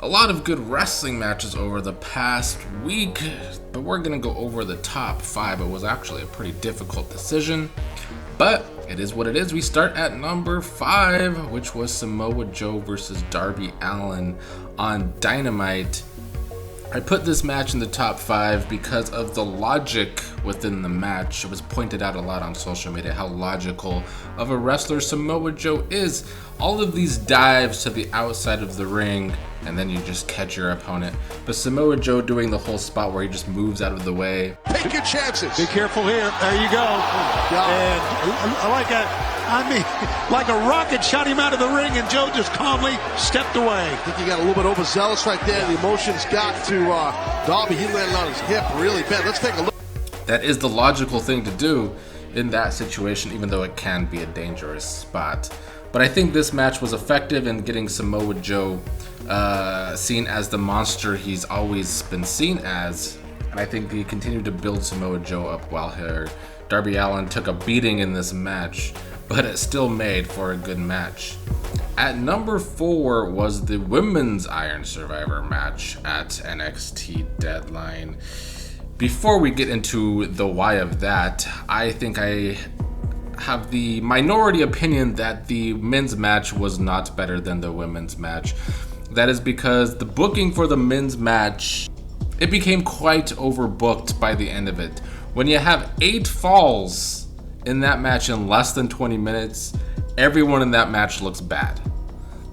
A lot of good wrestling matches over the past week, but we're going to go over the top 5. It was actually a pretty difficult decision, but it is what it is. We start at number 5, which was Samoa Joe versus Darby Allin on Dynamite. I put this match in the top 5 because of the logic within the match. It was pointed out a lot on social media how logical of a wrestler Samoa Joe is. All of these dives to the outside of the ring, and then you just catch your opponent. But Samoa Joe doing the whole spot where he just moves out of the way. Take your chances. Be careful here. There you go. And like a rocket shot him out of the ring, and Joe just calmly stepped away. I think he got a little bit overzealous right there. The emotions got to Darby. He landed on his hip really bad. Let's take a look. That is the logical thing to do in that situation, even though it can be a dangerous spot. But I think this match was effective in getting Samoa Joe seen as the monster he's always been seen as. And I think he continued to build Samoa Joe up while Darby Allin took a beating in this match, but it still made for a good match. At number 4 was the Women's Iron Survivor match at NXT Deadline. Before we get into the why of that, I think I have the minority opinion that the men's match was not better than the women's match. That is because the booking for the men's match, it became quite overbooked by the end of it. When you have 8 falls in that match in less than 20 minutes, everyone in that match looks bad.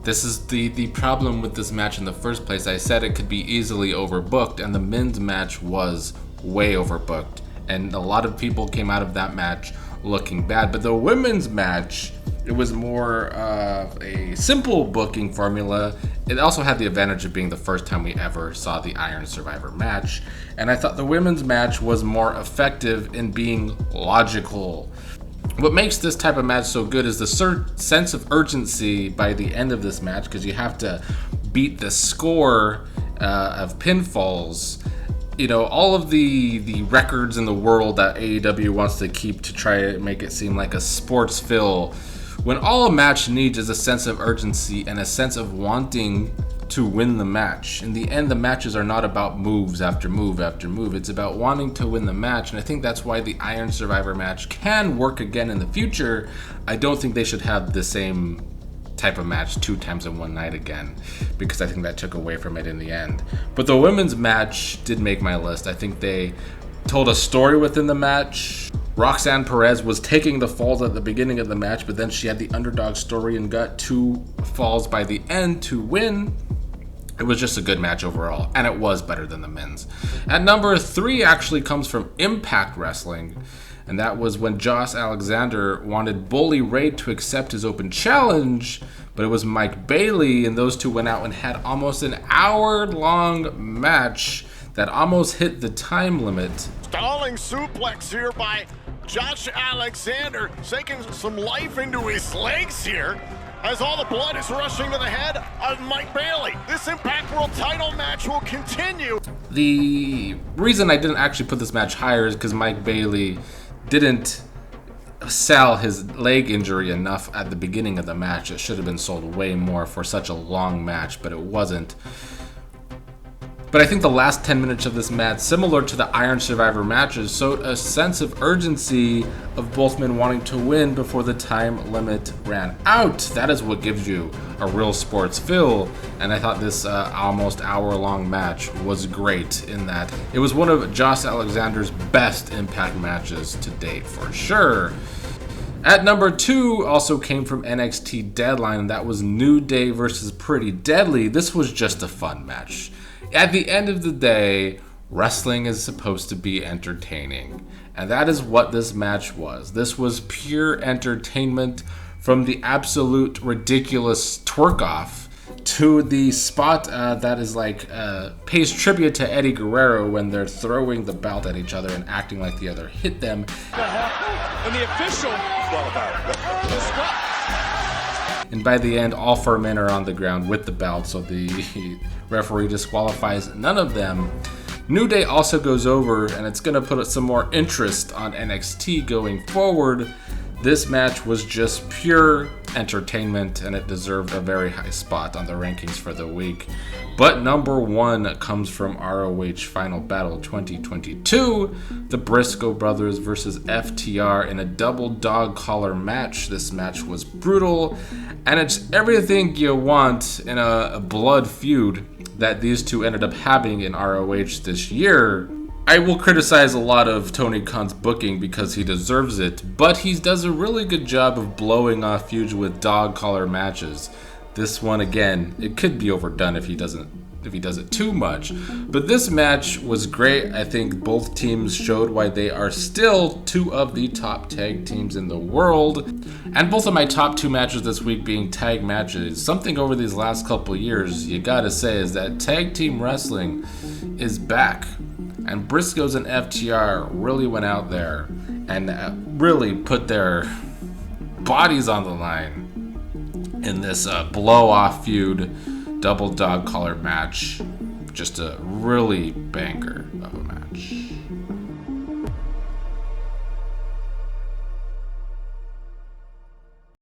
This is the problem with this match in the first place. I said it could be easily overbooked, and the men's match was way overbooked. And a lot of people came out of that match looking bad. But the women's match, it was more of a simple booking formula. It also had the advantage of being the first time we ever saw the Iron Survivor match. And I thought the women's match was more effective in being logical. What makes this type of match so good is the sense of urgency by the end of this match, because you have to beat the score of pinfalls. You know, all of the records in the world that AEW wants to keep to try to make it seem like a sports fill, when all a match needs is a sense of urgency and a sense of wanting to win the match. In the end, the matches are not about moves after move after move. It's about wanting to win the match, and I think that's why the Iron Survivor match can work again in the future. I don't think they should have the same type of match 2 times in one night again, because I think that took away from it in the end. But the women's match did make my list. I think they told a story within the match. Roxanne Perez was taking the falls at the beginning of the match, but then she had the underdog story and got 2 falls by the end to win. It was just a good match overall, and it was better than the men's. At number 3 actually comes from Impact Wrestling, and that was when Josh Alexander wanted Bully Ray to accept his open challenge, but it was Mike Bailey, and those two went out and had almost an hour-long match that almost hit the time limit. Stalling suplex here by Josh Alexander, taking some life into his legs here, as all the blood is rushing to the head of Mike Bailey. This Impact World title match will continue. The reason I didn't actually put this match higher is because Mike Bailey didn't sell his leg injury enough at the beginning of the match. It should have been sold way more for such a long match, but it wasn't. But I think the last 10 minutes of this match, similar to the Iron Survivor matches, showed a sense of urgency of both men wanting to win before the time limit ran out. That is what gives you a real sports feel, and I thought this almost hour-long match was great in that it was one of Josh Alexander's best Impact matches to date for sure. At number 2 also came from NXT Deadline, and that was New Day versus Pretty Deadly. This was just a fun match. At the end of the day, wrestling is supposed to be entertaining, and that is what this match was. This was pure entertainment, from the absolute ridiculous twerk-off to the spot that is like pays tribute to Eddie Guerrero when they're throwing the belt at each other and acting like the other hit them. And the official, and by the end, all 4 men are on the ground with the belt, so the referee disqualifies none of them. New Day also goes over, and it's going to put some more interest on NXT going forward. This match was just pure entertainment, and it deserved a very high spot on the rankings for the week. But number 1 comes from ROH Final Battle 2022, the Briscoe brothers versus FTR in a double dog collar match. This match was brutal, and it's everything you want in a blood feud that these two ended up having in ROH this year. I will criticize a lot of Tony Khan's booking because he deserves it, but he does a really good job of blowing off feuds with dog collar matches. This one, again, it could be overdone if he does it too much. But this match was great. I think both teams showed why they are still 2 of the top tag teams in the world. And both of my top 2 matches this week being tag matches. Something over these last couple years, you gotta say, is that tag team wrestling is back. And Briscoes and FTR really went out there and really put their bodies on the line in this blow-off feud, double dog collar match. Just a really banger of a match.